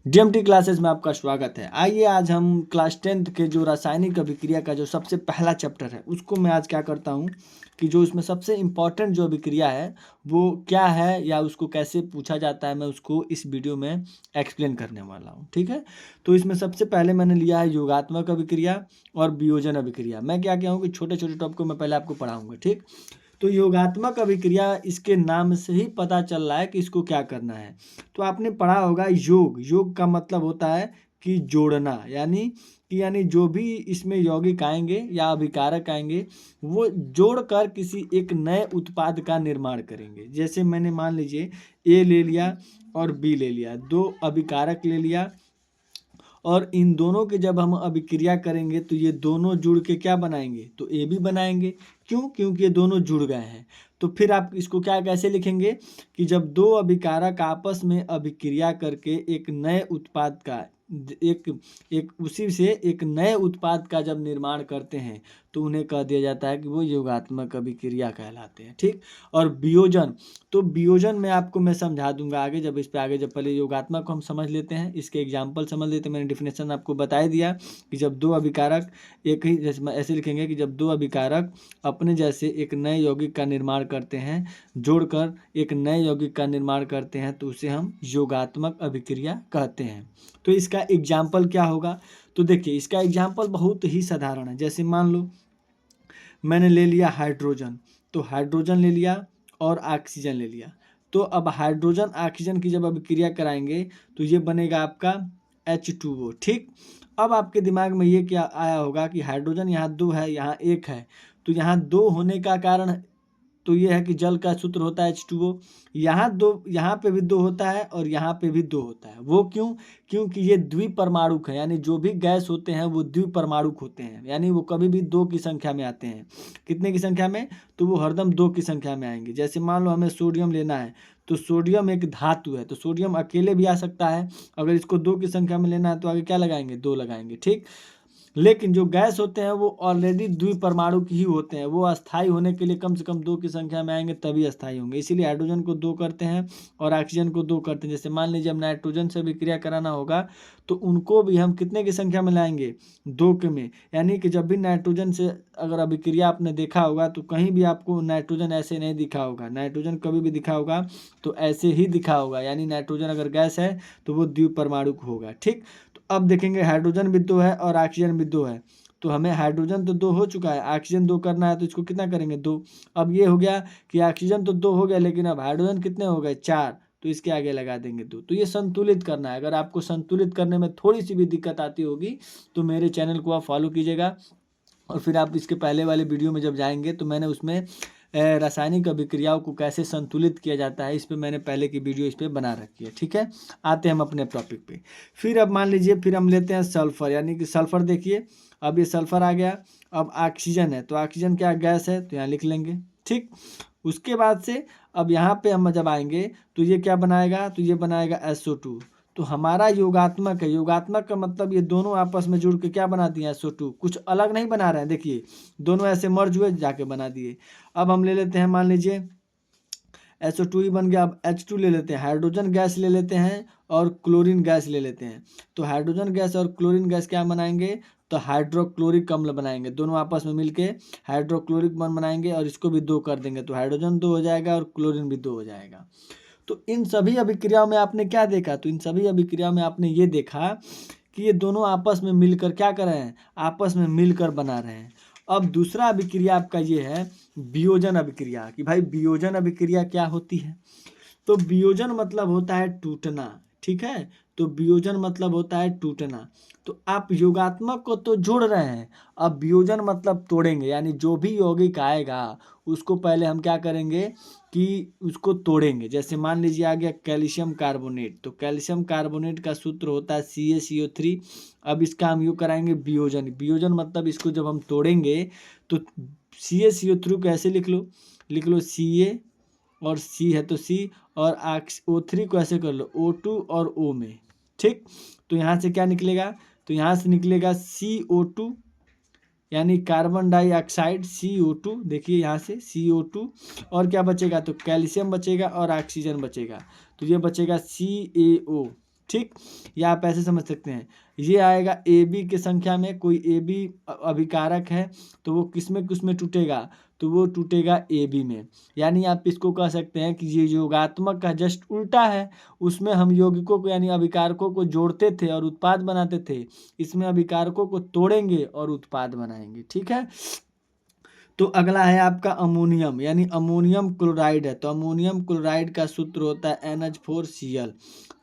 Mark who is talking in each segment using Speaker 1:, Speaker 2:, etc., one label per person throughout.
Speaker 1: DMT classes में आपका स्वागत है। आइए आज हम क्लास 10th के जो रासायनिक अभिक्रिया का जो सबसे पहला चैप्टर है उसको मैं आज क्या करता हूँ कि जो इसमें सबसे इम्पॉर्टेंट जो अभिक्रिया है वो क्या है या उसको कैसे पूछा जाता है, मैं उसको इस वीडियो में एक्सप्लेन करने वाला हूँ। ठीक है, तो इसमें सबसे पहले मैंने लिया है योगात्मक अभिक्रिया और वियोजन अभिक्रिया। मैं क्या हूँ कि छोटे छोटे टॉपिक को मैं पहले आपको पढ़ाऊँगा। ठीक, तो योगात्मक अभिक्रिया इसके नाम से ही पता चल रहा है कि इसको क्या करना है। तो आपने पढ़ा होगा योग, योग का मतलब होता है कि जोड़ना, यानी जो भी इसमें यौगिक आएंगे या अभिकारक आएंगे वो जोड़कर किसी एक नए उत्पाद का निर्माण करेंगे। जैसे मैंने मान लीजिए ए ले लिया और बी ले लिया, दो अभिकारक ले लिया और इन दोनों के जब हम अभिक्रिया करेंगे तो ये दोनों जुड़ के क्या बनाएंगे, तो ए भी बनाएंगे। क्यों? क्योंकि ये दोनों जुड़ गए हैं। तो फिर आप इसको क्या कैसे लिखेंगे कि जब दो अभिकारक आपस में अभिक्रिया करके एक नए उत्पाद का एक एक उसी से एक नए उत्पाद का जब निर्माण करते हैं तो उन्हें कह दिया जाता है कि वो योगात्मक अभिक्रिया कहलाते हैं। ठीक, और वियोजन, तो वियोजन में आपको मैं समझा दूंगा आगे, जब इस पे आगे जब पहले योगात्मक को हम समझ लेते हैं, इसके एग्जाम्पल समझ लेते हैं। मैंने डिफिनेशन आपको बता ही दिया कि जब दो अभिकारक एक ही, जैसे ऐसे लिखेंगे कि जब दो अभिकारक अपने जैसे एक नए यौगिक का निर्माण करते हैं, जोड़कर एक नए यौगिक का निर्माण करते हैं तो उसे हम योगात्मक अभिक्रिया कहते हैं। तो इसका एग्जाम्पल क्या होगा, तो देखिए इसका एग्जाम्पल बहुत ही साधारण है। जैसे मान लो मैंने ले लिया हाइड्रोजन, तो हाइड्रोजन ले लिया और ऑक्सीजन ले लिया। तो अब हाइड्रोजन ऑक्सीजन की जब अभिक्रिया कराएंगे तो ये बनेगा आपका H2O। ठीक, अब आपके दिमाग में ये क्या आया होगा कि हाइड्रोजन यहाँ दो है, यहाँ एक है, तो यहाँ दो होने का कारण तो ये है कि जल का सूत्र होता है H2O। यहाँ दो, यहाँ पे भी दो होता है और यहाँ पे भी दो होता है। वो क्यों? क्योंकि ये द्विपरमाणुक है, यानी जो भी गैस होते हैं वो द्विपरमाणुक होते हैं, यानी वो कभी भी दो की संख्या में आते हैं। कितने की संख्या में? तो वो हरदम दो की संख्या में आएंगे। जैसे मान लो हमें सोडियम लेना है, तो सोडियम एक धातु है, तो सोडियम अकेले भी आ सकता है। अगर इसको दो की संख्या में लेना है तो आगे क्या लगाएंगे? दो लगाएंगे। ठीक, लेकिन जो गैस होते हैं वो ऑलरेडी द्विपरमाणुक ही होते हैं, वो अस्थायी होने के लिए कम से कम दो की संख्या में आएंगे तभी अस्थायी होंगे। इसीलिए हाइड्रोजन को दो करते हैं और ऑक्सीजन को दो करते हैं। जैसे मान लीजिए अब नाइट्रोजन से अभिक्रिया कराना होगा तो उनको भी हम कितने की संख्या में लाएंगे? दो के में। यानी कि जब भी नाइट्रोजन से अगर अभिक्रिया आपने देखा होगा तो कहीं भी आपको नाइट्रोजन ऐसे नहीं दिखा होगा। नाइट्रोजन कभी भी दिखा होगा तो ऐसे ही दिखा होगा, यानी नाइट्रोजन अगर गैस है तो वो द्विपरमाणुक होगा। ठीक, अब देखेंगे हाइड्रोजन भी दो है और ऑक्सीजन भी दो है, तो हमें हाइड्रोजन तो दो हो चुका है, ऑक्सीजन दो करना है, तो इसको कितना करेंगे? दो। अब ये हो गया कि ऑक्सीजन तो दो हो गया, लेकिन अब हाइड्रोजन कितने हो गए? चार, तो इसके आगे लगा देंगे दो। तो ये संतुलित करना है। अगर आपको संतुलित करने में थोड़ी सी भी दिक्कत आती होगी तो मेरे चैनल को आप फॉलो कीजिएगा और फिर आप इसके पहले वाले वीडियो में जब जाएंगे तो मैंने उसमें रासायनिक अभिक्रियाओं को कैसे संतुलित किया जाता है इस पे मैंने पहले की वीडियो इस पे बना रखी है। ठीक है, आते हैं हम अपने टॉपिक पे। फिर अब मान लीजिए फिर हम लेते हैं सल्फर, यानी कि सल्फर देखिए अब ये सल्फर आ गया। अब ऑक्सीजन है तो ऑक्सीजन क्या गैस है, तो यहाँ लिख लेंगे। ठीक, उसके बाद से अब यहाँ पे हम जब आएंगे तो ये क्या बनाएगा, तो ये बनाएगा SO2। तो हमारा योगात्मक है, योगात्मक का मतलब ये दोनों आपस में जुड़ के क्या बना दिए? SO2। कुछ अलग नहीं बना रहे हैं, देखिए दोनों ऐसे मर्ज हुए जाके बना दिए। अब हम ले लेते हैं, मान लीजिए SO2 ही बन गया। अब H2 ले लेते हैं, हाइड्रोजन गैस ले लेते हैं और क्लोरीन गैस ले लेते हैं। तो हाइड्रोजन गैस और क्लोरीन गैस क्या बनाएंगे? तो हाइड्रोक्लोरिक अम्ल बनाएंगे। दोनों आपस में मिलके हाइड्रोक्लोरिक अम्ल बनाएंगे और इसको भी दो कर देंगे, तो हाइड्रोजन दो हो जाएगा और क्लोरीन भी दो हो जाएगा। तो इन सभी अभिक्रियाओं में आपने क्या देखा? तो इन सभी अभिक्रियाओं में आपने ये देखा कि ये दोनों आपस में मिलकर क्या कर रहे हैं? आपस में मिलकर बना रहे हैं। अब दूसरा अभिक्रिया आपका ये है वियोजन अभिक्रिया, कि भाई वियोजन अभिक्रिया क्या होती है? तो वियोजन मतलब होता है टूटना। ठीक है, तो वियोजन मतलब होता है टूटना। तो आप योगात्मक को तो जोड़ रहे हैं, अब वियोजन मतलब तोड़ेंगे, यानी जो भी यौगिक आएगा उसको पहले हम क्या करेंगे कि उसको तोड़ेंगे। जैसे मान लीजिए आ गया कैल्शियम कार्बोनेट, तो कैल्शियम कार्बोनेट का सूत्र होता है CaCO3। अब इसका हम यूँ कराएंगे वियोजन। वियोजन मतलब इसको जब हम तोड़ेंगे तो CaCO3 कैसे लिख लो Ca और C है तो C, और O3 को ऐसे कर लो O2 और O में। ठीक, तो यहाँ से क्या निकलेगा? तो यहाँ से निकलेगा CO2 यानी कार्बन डाइऑक्साइड CO2। देखिए यहाँ से CO2 और क्या बचेगा? तो कैल्शियम बचेगा और ऑक्सीजन बचेगा, तो ये बचेगा CaO। ठीक, या आप ऐसे समझ सकते हैं, ये आएगा ए बी की संख्या में, कोई ए बी अभिकारक है तो वो किस में टूटेगा, तो वो टूटेगा ए बी में। यानी आप इसको कह सकते हैं कि ये योगात्मक का जस्ट उल्टा है, उसमें हम यौगिकों को यानी अभिकारकों को जोड़ते थे और उत्पाद बनाते थे, इसमें अभिकारकों को तोड़ेंगे और उत्पाद बनाएंगे। ठीक है, तो अगला है आपका अमोनियम, यानी अमोनियम क्लोराइड है, तो अमोनियम क्लोराइड का सूत्र होता है NH4Cl।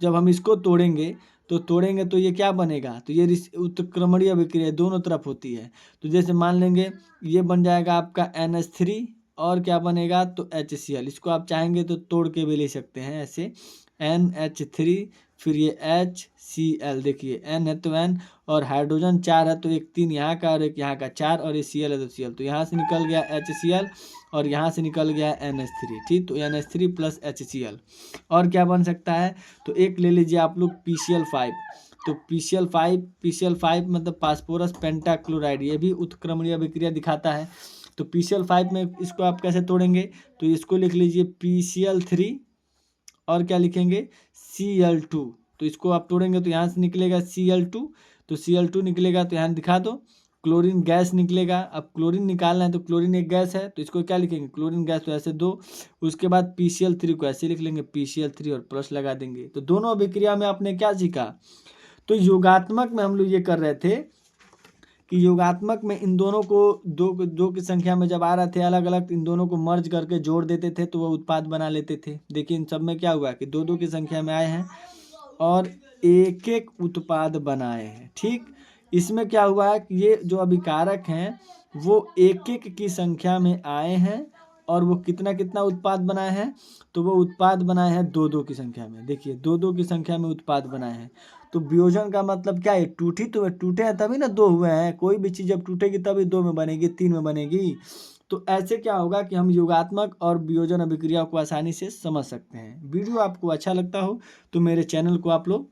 Speaker 1: जब हम इसको तोड़ेंगे तो ये क्या बनेगा, तो ये उत्क्रमणीय अभिक्रिया दोनों तरफ होती है। तो जैसे मान लेंगे ये बन जाएगा आपका NH3 और क्या बनेगा, तो HCl। इसको आप चाहेंगे तो तोड़ के भी ले सकते हैं ऐसे, NH3 फिर ये HCl, देखिए N है तो N और हाइड्रोजन 4 है तो एक 3 यहाँ का और एक यहाँ का 4 और ये Cl है तो Cl, तो यहाँ से निकल गया HCl और यहाँ से निकल गया NH3। ठीक, तो NH3 प्लस HCl। और क्या बन सकता है, तो एक ले लीजिए आप लोग PCl5, तो PCl5 मतलब फास्फोरस पेंटाक्लोराइड, ये भी उत्क्रमणीय अभिक्रिया दिखाता है। तो PCl5 में इसको आप कैसे तोड़ेंगे, तो इसको लिख लीजिए PCl3 और क्या लिखेंगे Cl2, तो इसको आप तोड़ेंगे तो यहाँ से निकलेगा Cl2, तो Cl2 निकलेगा तो यहाँ दिखा दो, क्लोरीन गैस निकलेगा। अब क्लोरीन निकालना है तो क्लोरीन एक गैस है तो इसको क्या लिखेंगे, क्लोरीन गैस, तो ऐसे 2। उसके बाद PCl3 को ऐसे लिख लेंगे PCl3 और प्लस लगा देंगे। तो दोनों अभिक्रिया में आपने क्या सीखा, तो योगात्मक में हम लोग ये कर रहे थे कि योगात्मक में इन दोनों को दो की संख्या में जब आ रहे थे अलग अलग, इन दोनों को मर्ज करके जोड़ देते थे तो वह उत्पाद बना लेते थे। देखिए इन सब में क्या हुआ कि दो की संख्या में आए हैं और एक एक उत्पाद बनाए हैं। ठीक, इसमें क्या हुआ है कि ये जो अभिकारक हैं वो एक एक की संख्या में आए हैं और वो कितना कितना उत्पाद बनाए हैं, तो वो उत्पाद बनाए हैं दो की संख्या में। देखिए दो की संख्या में उत्पाद बनाए हैं। तो वियोजन का मतलब क्या है, टूटे हैं तभी ना दो हुए हैं, कोई भी चीज़ जब टूटेगी तभी 2 में बनेगी, 3 में बनेगी। तो ऐसे क्या होगा कि हम योगात्मक और वियोजन अभिक्रिया को आसानी से समझ सकते हैं। वीडियो आपको अच्छा लगता हो तो मेरे चैनल को आप लोग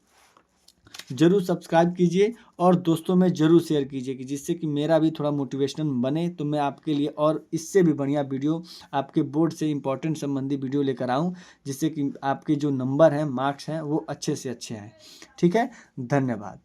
Speaker 1: जरूर सब्सक्राइब कीजिए और दोस्तों में ज़रूर शेयर कीजिए कि जिससे कि मेरा भी थोड़ा मोटिवेशनल बने, तो मैं आपके लिए और इससे भी बढ़िया वीडियो आपके बोर्ड से इंपॉर्टेंट संबंधी वीडियो लेकर आऊँ, जिससे कि आपके जो नंबर हैं, मार्क्स हैं, वो अच्छे से अच्छे आएँ। ठीक है, धन्यवाद।